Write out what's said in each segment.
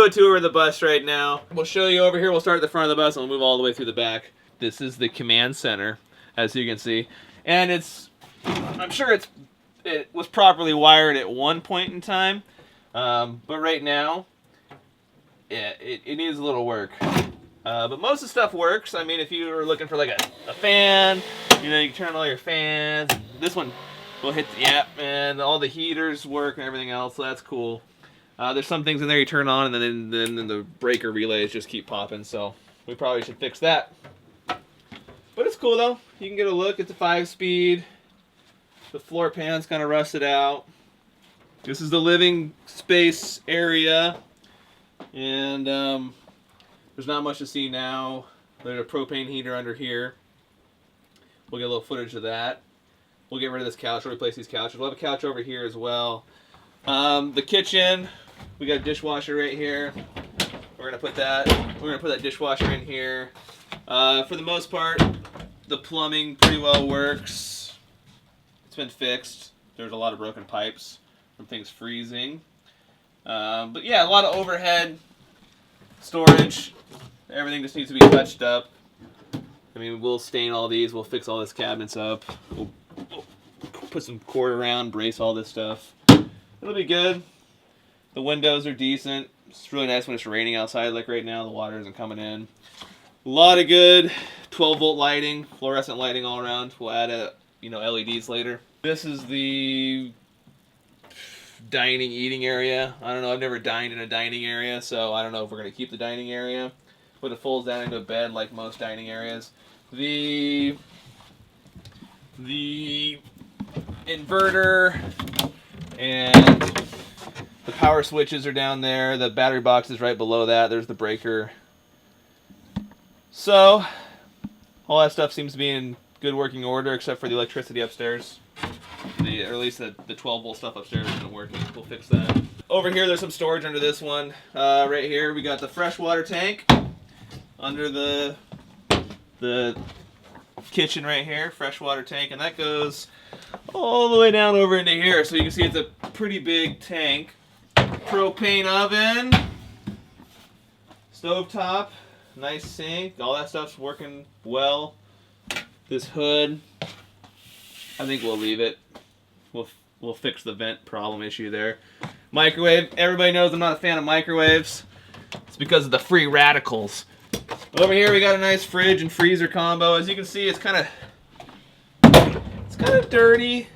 do a tour of the bus right now. We'll show you over here. We'll start at the front of the bus and we'll move all the way through the back. This is the command center, as you can see. And I'm sure it was properly wired at one point in time. But right now, yeah, it needs a little work. But most of the stuff works. I mean, if you were looking for like a fan, you can turn on all your fans. This one will hit and all the heaters work and everything else, so that's cool. There's some things in there you turn on and then the breaker relays just keep popping, so we probably should fix that. But it's cool though. You can get a look. It's a 5-speed. The floor pan's kind of rusted out. This is the living space area, and there's not much to see now. There's a propane heater under here. We'll get a little footage of that. We'll get rid of this couch. We'll replace these couches. We'll have a couch over here as well. The kitchen, we got a dishwasher right here. We're gonna put that dishwasher in here. For the most part, the plumbing pretty well works. It's been fixed. There's a lot of broken pipes from things freezing. But yeah, a lot of overhead storage. Everything just needs to be touched up. I mean, we'll stain all these. We'll fix all this cabinets up. We'll put some cord around, brace all this stuff. It'll be good. The windows are decent. It's really nice when it's raining outside like right now. The water isn't coming in. A lot of good 12-volt lighting, fluorescent lighting all around. We'll add LEDs later. This is the dining, eating area. I don't know. I've never dined in a dining area, so I don't know if we're going to keep the dining area. But it folds down into a bed like most dining areas. The inverter and the power switches are down there. The battery box is right below that. There's the breaker. So all that stuff seems to be in good working order, except for the electricity upstairs. Or at least the 12-volt stuff upstairs isn't working. We'll fix that. Over here, there's some storage under this one. Right here, we got the freshwater tank under the kitchen right here, freshwater tank, and that goes all the way down over into here. So you can see it's a pretty big tank. Propane oven, stovetop, nice sink. All that stuff's working well. This hood, I think we'll leave it. We'll fix the vent problem issue there. Microwave. Everybody knows I'm not a fan of microwaves. It's because of the free radicals. Over here we got a nice fridge and freezer combo. As you can see, it's kind of dirty.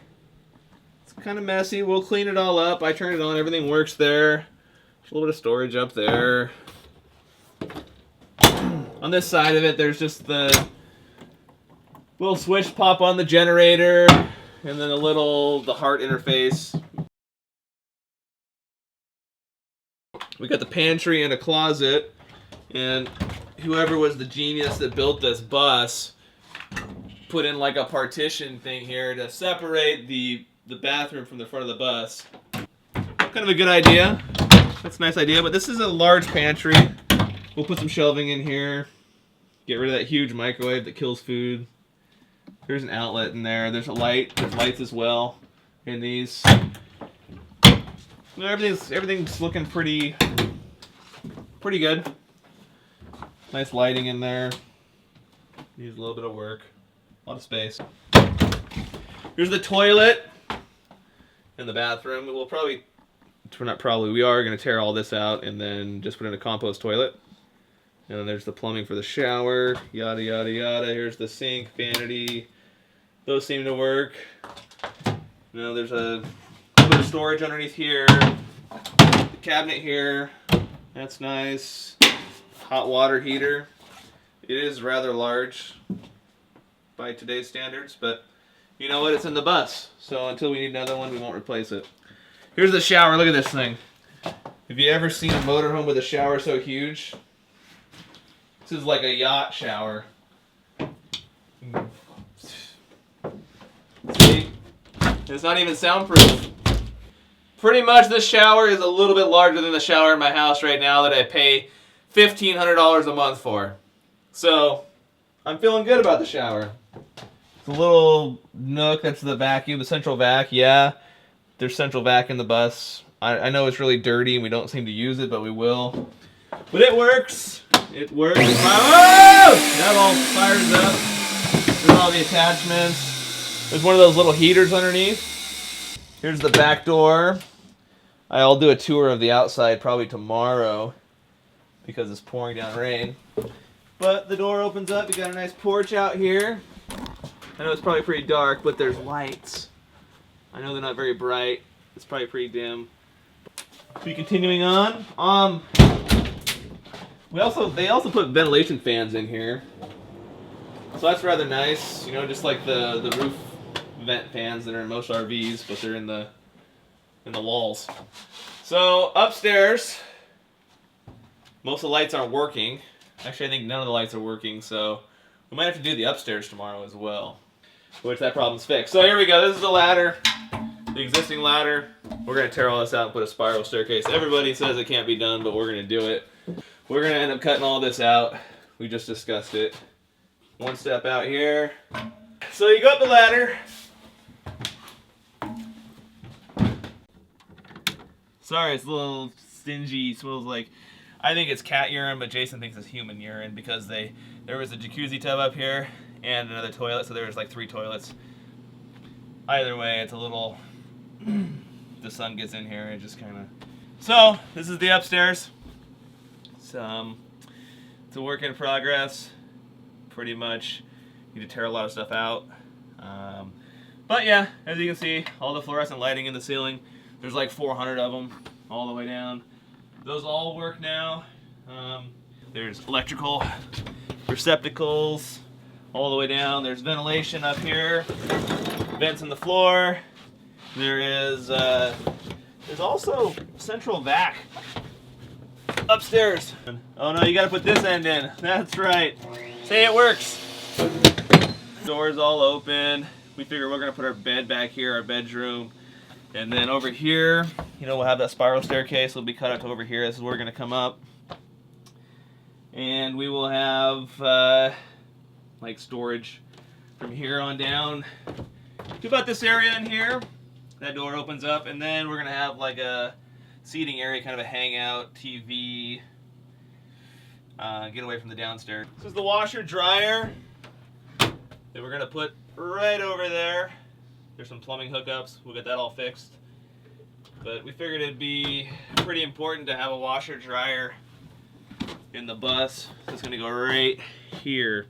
It's kind of messy. We'll clean it all up. I turned it on. Everything works there. There's a little bit of storage up there. On this side of it, there's just the little switch pop on the generator, and then the heart interface. We got the pantry and a closet, and whoever was the genius that built this bus put in like a partition thing here to separate the bathroom from the front of the bus. Kind of a good idea. That's a nice idea, but this is a large pantry. We'll put some shelving in here. Get rid of that huge microwave that kills food. There's an outlet in there. There's a light. There's lights as well in these. Everything's looking pretty good. Nice lighting in there. Needs a little bit of work. A lot of space. Here's the toilet in the bathroom. We are going to tear all this out and then just put in a compost toilet. And then there's the plumbing for the shower. Yada, yada, yada. Here's the sink, vanity. Those seem to work. There's a little bit of storage underneath here. The cabinet here. That's nice. Hot water heater. It is rather large by today's standards, but you know what? It's in the bus. So until we need another one, we won't replace it. Here's the shower. Look at this thing. Have you ever seen a motorhome with a shower so huge? This is like a yacht shower. See? It's not even soundproof. Pretty much this shower is a little bit larger than the shower in my house right now that I pay $1,500 a month for. So, I'm feeling good about the shower. It's a little nook, that's the vacuum, the central vac, yeah. There's central vac in the bus. I know it's really dirty and we don't seem to use it, but we will. But it works. It works. Oh! That all fires up. There's all the attachments. There's one of those little heaters underneath. Here's the back door. I'll do a tour of the outside probably tomorrow because it's pouring down rain. But the door opens up. You got a nice porch out here. I know it's probably pretty dark, but there's lights. I know they're not very bright. It's probably pretty dim. Be continuing on. They also put ventilation fans in here, so that's rather nice. You know, just like the roof vent fans that are in most RVs, but they're in the walls. So upstairs, most of the lights aren't working. Actually, I think none of the lights are working, so we might have to do the upstairs tomorrow as well, which that problem's fixed. So here we go. This is the ladder, the existing ladder. We're gonna tear all this out and put a spiral staircase. Everybody says it can't be done, but we're gonna do it. We're gonna end up cutting all this out. We just discussed it. One step out here. So you go up the ladder. Sorry, it's a little stingy. Smells like, I think it's cat urine, but Jason thinks it's human urine because there was a jacuzzi tub up here and another toilet, so there was like 3 toilets. Either way, it's a little, the sun gets in here and it just kind of. So this is the upstairs. It's a work in progress. Pretty much, need to tear a lot of stuff out. But yeah, as you can see, all the fluorescent lighting in the ceiling. There's like 400 of them all the way down. Those all work now. There's electrical receptacles all the way down. There's ventilation up here. Vents in the floor. There's also central vac upstairs. Oh no, you gotta put this end in. That's right. Say it works. Doors all open. We figure we're gonna put our bed back here, our bedroom. And then over here, you know, we'll have that spiral staircase. It'll be cut out to over here. This is where we're gonna come up. And we will have like storage from here on down to about this area in here. That door opens up, and then we're gonna have like a seating area, kind of a hangout, TV, get away from the downstairs. This is the washer dryer that we're gonna put right over there. There's some plumbing hookups. We'll get that all fixed. But we figured it'd be pretty important to have a washer dryer in the bus. So it's gonna go right here.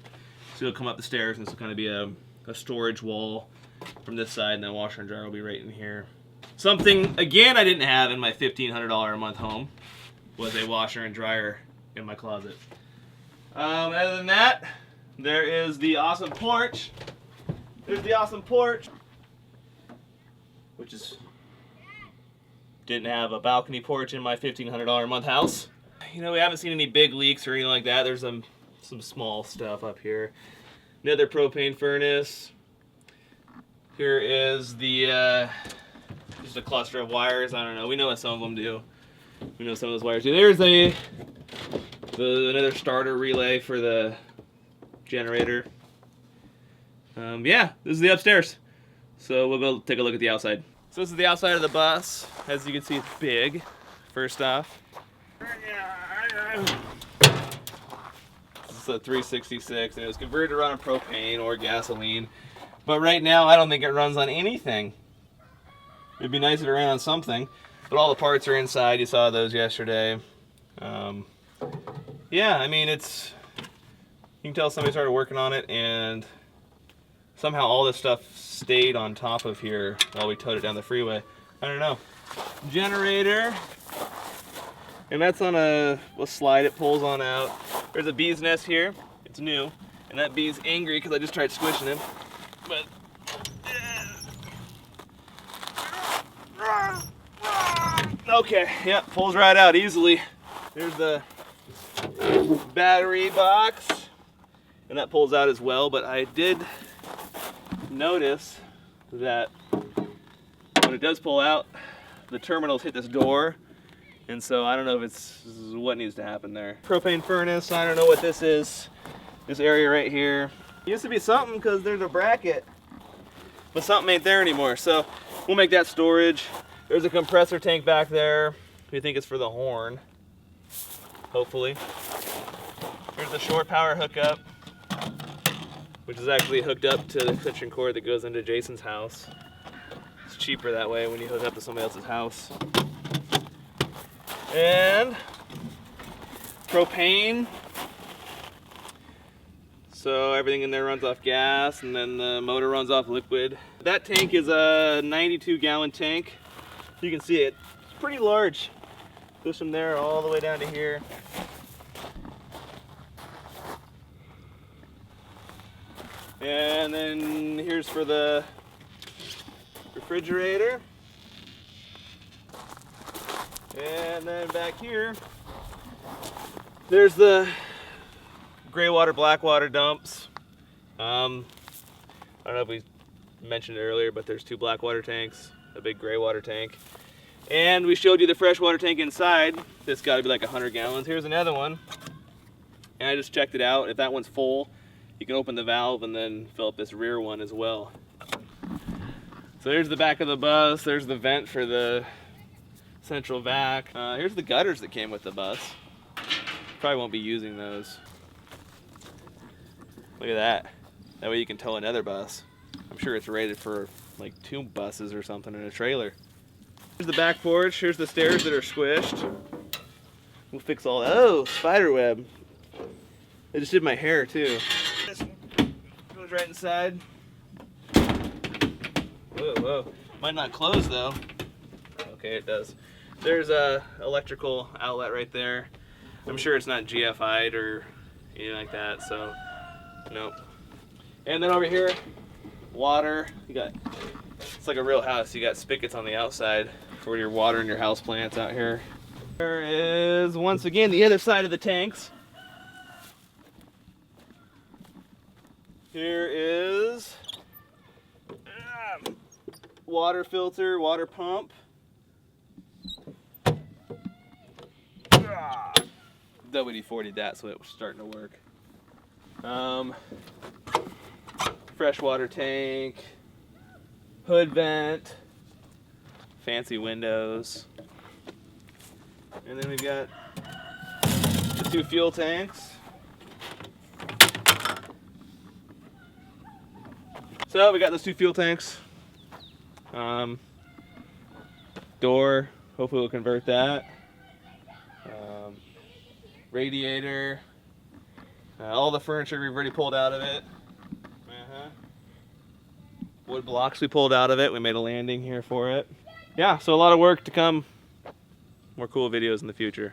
So it'll come up the stairs, and this will kind of be a storage wall from this side, and then washer and dryer will be right in here. Something, again, I didn't have in my $1,500 a month home was a washer and dryer in my closet. Other than that, there is the awesome porch. There's the awesome porch, which is, didn't have a balcony porch in my $1,500 a month house. You know, we haven't seen any big leaks or anything like that. There's some small stuff up here. Another propane furnace. Here is the just a cluster of wires. I don't know. We know what some of them do. We know some of those wires do. There's another starter relay for the generator. Yeah, this is the upstairs. So we'll go take a look at the outside. So this is the outside of the bus. As you can see, it's big. First off, this is a 366, and it was converted to run on propane or gasoline. But right now, I don't think it runs on anything. It'd be nice if it ran on something. But all the parts are inside. You saw those yesterday. Yeah, I mean, it's, you can tell somebody started working on it, and somehow all this stuff stayed on top of here while we towed it down the freeway. I don't know. Generator. And that's on a slide it pulls on out. There's a bee's nest here. It's new. And that bee's angry because I just tried squishing him. But okay, yeah, pulls right out easily. There's the battery box, and that pulls out as well. But I did notice that when it does pull out, the terminals hit this door, and so I don't know if it's what needs to happen there. Propane furnace, I don't know what this is. This area right here. It used to be something because there's a bracket, but something ain't there anymore. So we'll make that storage. There's a compressor tank back there. We think it's for the horn, hopefully. Here's the shore power hookup, which is actually hooked up to the extension cord that goes into Jason's house. It's cheaper that way when you hook up to somebody else's house. And propane. So everything in there runs off gas, and then the motor runs off liquid. That tank is a 92-gallon tank. You can see it. It's pretty large. Goes from there all the way down to here. And then here's for the refrigerator. And then back here, there's the gray water, blackwater dumps. I don't know if we mentioned it earlier, but there's 2 blackwater tanks, a big gray water tank. And we showed you the freshwater tank inside. This got to be like 100 gallons. Here's another one. And I just checked it out. If that one's full, you can open the valve and then fill up this rear one as well. So here's the back of the bus. There's the vent for the central vac. Here's the gutters that came with the bus. Probably won't be using those. Look at that. That way you can tow another bus. I'm sure it's rated for like 2 buses or something in a trailer. Here's the back porch. Here's the stairs that are squished. We'll fix all that. Oh, spider web. I just did my hair too. This goes right inside. Whoa, whoa. Might not close though. Okay, it does. There's a electrical outlet right there. I'm sure it's not GFI'd or anything like that, so nope. And then over here, water. You got, it's like a real house. You got spigots on the outside for your water and your house plants out here. There is, once again, the other side of the tanks. Here is water filter, water pump. WD-40'd that, so it was starting to work. Freshwater tank, hood vent, fancy windows, and then we've got the 2 fuel tanks. So we got those 2 fuel tanks. Door, hopefully we'll convert that. Radiator, all the furniture we've already pulled out of it. Wood blocks we pulled out of it. We made a landing here for it. Yeah, so a lot of work to come. More cool videos in the future.